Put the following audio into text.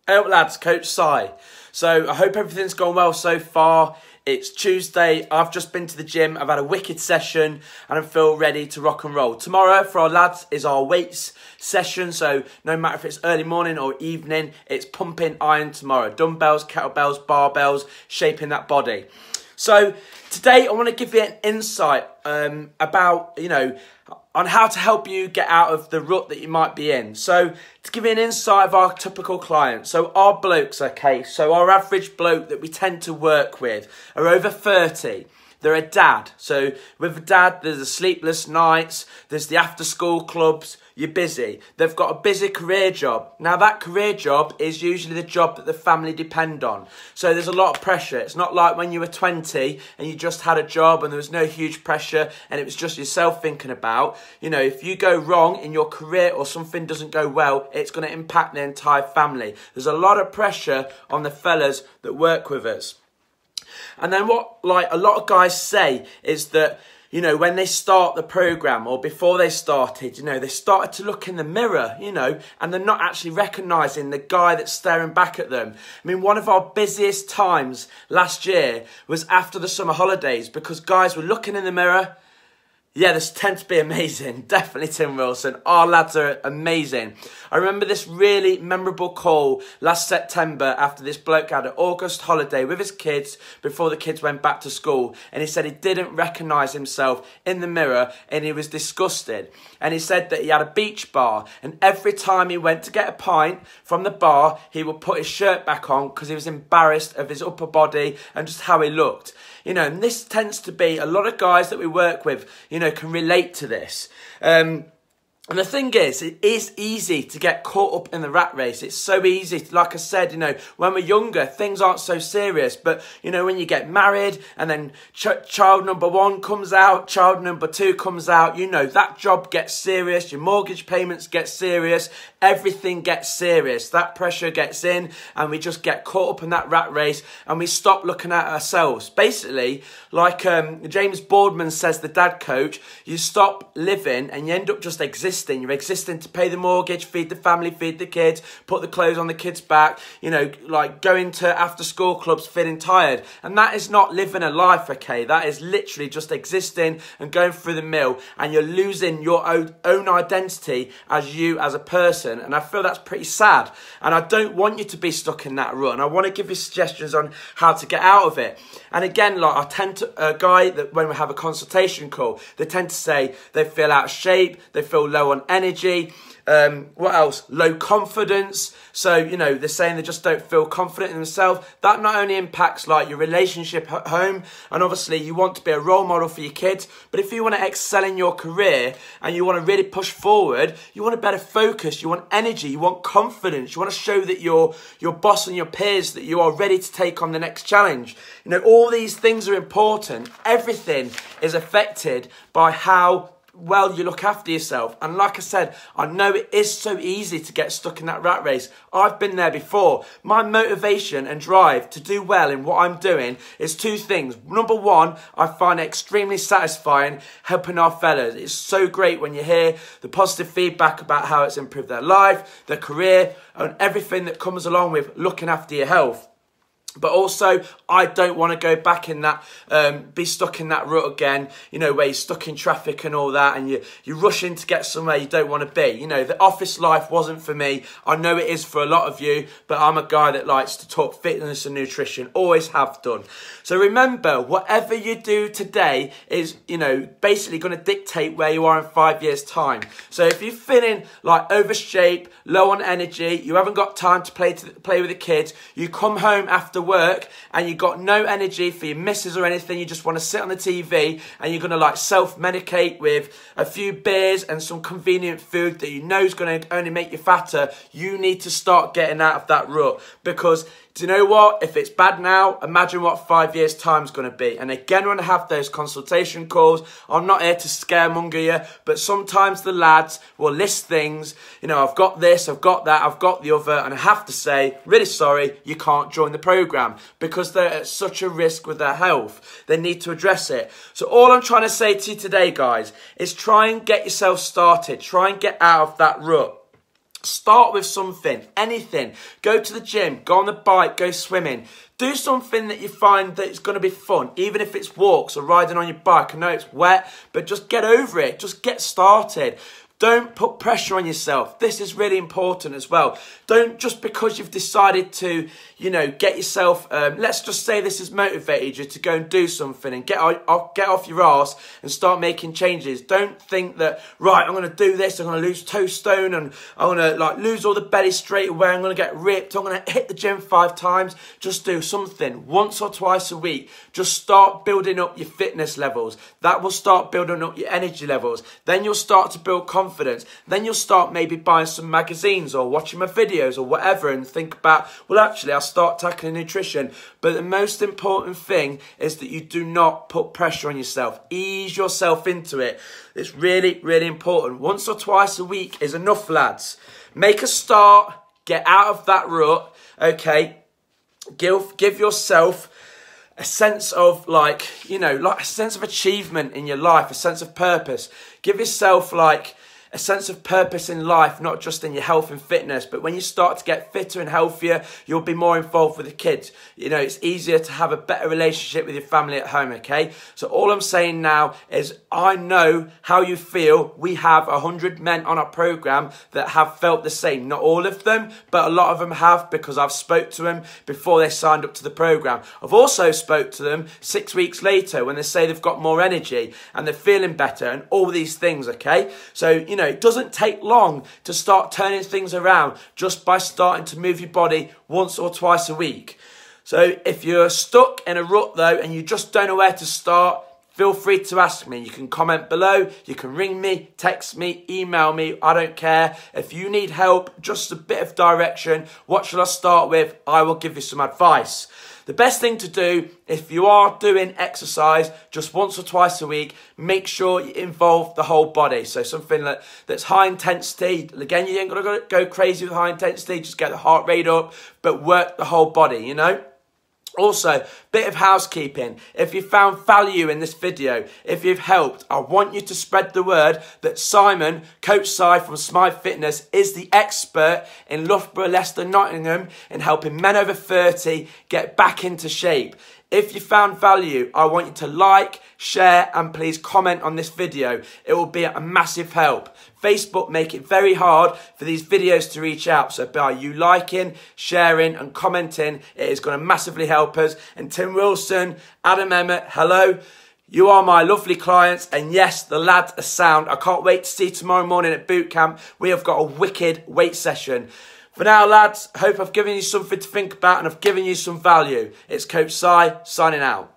Hey up lads, Coach Si. So I hope everything's gone well so far. It's Tuesday, I've just been to the gym, I've had a wicked session and I feel ready to rock and roll. Tomorrow for our lads is our weights session, so no matter if it's early morning or evening, it's pumping iron tomorrow. Dumbbells, kettlebells, barbells, shaping that body. So today I want to give you an insight about, on how to help you get out of the rut that you might be in. So to give you an insight of our typical clients. So our blokes, okay, so our average bloke that we tend to work with are over 30. They're a dad. So with a dad, there's the sleepless nights, there's the after school clubs, you're busy. They've got a busy career job. Now that career job is usually the job that the family depend on. So there's a lot of pressure. It's not like when you were 20 and you just had a job and there was no huge pressure and it was just yourself thinking about. If you go wrong in your career or something doesn't go well, it's going to impact the entire family. There's a lot of pressure on the fellas that work with us. And then what a lot of guys say is that, when they start the program or before they started, they started to look in the mirror, and they're not actually recognizing the guy that's staring back at them. I mean, one of our busiest times last year was after the summer holidays because guys were looking in the mirror. Yeah, this tends to be amazing. Definitely Tim Wilson. Our lads are amazing. I remember this really memorable call last September after this bloke had an August holiday with his kids before the kids went back to school. And he said he didn't recognise himself in the mirror and he was disgusted. And he said that he had a beach bar and every time he went to get a pint from the bar, he would put his shirt back on because he was embarrassed of his upper body and just how he looked. And this tends to be a lot of guys that we work with, can relate to this. And the thing is, it is easy to get caught up in the rat race. It's so easy. Like I said, when we're younger, things aren't so serious. But, when you get married and then child number 1 comes out, child number 2 comes out, that job gets serious. Your mortgage payments get serious. Everything gets serious. That pressure gets in and we just get caught up in that rat race and we stop looking at ourselves. Basically, like James Boardman says, the dad coach, you stop living and you end up just existing. You're existing to pay the mortgage, feed the family, feed the kids, put the clothes on the kids' back, like going to after school clubs feeling tired. And that is not living a life, okay? That is literally just existing and going through the mill and you're losing your own identity as you as a person. And I feel that's pretty sad. And I don't want you to be stuck in that rut. And I want to give you suggestions on how to get out of it. And again, like I tend to, a guy that when we have a consultation call, they tend to say they feel out of shape, they feel low on energy. What else? Low confidence. So, they're saying they just don't feel confident in themselves. That not only impacts like your relationship at home, and obviously you want to be a role model for your kids, but if you want to excel in your career and you want to really push forward, you want a better focus, you want energy, you want confidence, you want to show that your boss and your peers that you are ready to take on the next challenge. All these things are important. Everything is affected by how well you look after yourself. And like I said, I know it is so easy to get stuck in that rat race. I've been there before. My motivation and drive to do well in what I'm doing is 2 things. Number 1, I find it extremely satisfying helping our fellas. It's so great when you hear the positive feedback about how it's improved their life, their career, and everything that comes along with looking after your health. But also, I don't want to go back in that, be stuck in that rut again, where you're stuck in traffic and all that, and you're rushing to get somewhere you don't want to be. The office life wasn't for me. I know it is for a lot of you, but I'm a guy that likes to talk fitness and nutrition, always have done. So remember, whatever you do today is, basically going to dictate where you are in 5 years' time. So if you're feeling like over shape, low on energy, you haven't got time to play with the kids, you come home after work and you've got no energy for your missus or anything, you just want to sit on the TV and you're going to like self-medicate with a few beers and some convenient food that you know is going to only make you fatter, you need to start getting out of that rut. Because do you know what? If it's bad now, imagine what 5 years' time is going to be. And again, when I have those consultation calls, I'm not here to scaremonger you, but sometimes the lads will list things, I've got this, I've got that, I've got the other, and I have to say, really sorry, you can't join the program because they're at such a risk with their health. They need to address it. So all I'm trying to say to you today, guys, is try and get yourself started. Try and get out of that rut. Start with something, anything. Go to the gym, go on the bike, go swimming. Do something that you find that it's going to be fun, even if it's walks or riding on your bike. I know it's wet, but just get over it. Just get started. Don't put pressure on yourself. This is really important as well. Don't just because you've decided to, get yourself, let's just say this has motivated you to go and do something and get off your arse and start making changes. Don't think that, right, I'm going to do this, I'm going to lose 2 stone and I'm going to lose all the belly straight away, I'm going to get ripped, I'm going to hit the gym 5 times. Just do something once or twice a week. Just start building up your fitness levels. That will start building up your energy levels. Then you'll start to build confidence. Then you'll start maybe buying some magazines or watching my videos or whatever and think about, well, actually, I'll start tackling nutrition. But the most important thing is that you do not put pressure on yourself. Ease yourself into it. It's really, really important. Once or twice a week is enough, lads. Make a start. Get out of that rut, okay? Give yourself a sense of a sense of achievement in your life, a sense of purpose. Give yourself a sense of purpose in life, not just in your health and fitness, but when you start to get fitter and healthier, you'll be more involved with the kids. It's easier to have a better relationship with your family at home, okay? So all I'm saying now is I know how you feel. We have 100 men on our program that have felt the same. Not all of them, but a lot of them have, because I've spoke to them before they signed up to the program. I've also spoke to them 6 weeks later when they say they've got more energy and they're feeling better and all these things, okay? So, it doesn't take long to start turning things around just by starting to move your body once or twice a week. So if you're stuck in a rut though and you just don't know where to start, feel free to ask me. You can comment below, you can ring me, text me, email me, I don't care. If you need help, just a bit of direction, what should I start with? I will give you some advice. The best thing to do, if you are doing exercise just once or twice a week, make sure you involve the whole body. So something that's high intensity. Again, you ain't got to go crazy with high intensity. Just get the heart rate up, but work the whole body, Also, bit of housekeeping. If you found value in this video, if you've helped, I want you to spread the word that Simon, Coach Si from Smile Fitness, is the expert in Loughborough, Leicester, Nottingham in helping men over 30 get back into shape. If you found value, I want you to like, share, and please comment on this video. It will be a massive help. Facebook make it very hard for these videos to reach out. So by you liking, sharing, and commenting, it is going to massively help us. And Tim Wilson, Adam Emmett, hello. You are my lovely clients, and yes, the lads are sound. I can't wait to see you tomorrow morning at boot camp. We have got a wicked weight session. For now, lads, I hope I've given you something to think about and I've given you some value. It's Coach Si, signing out.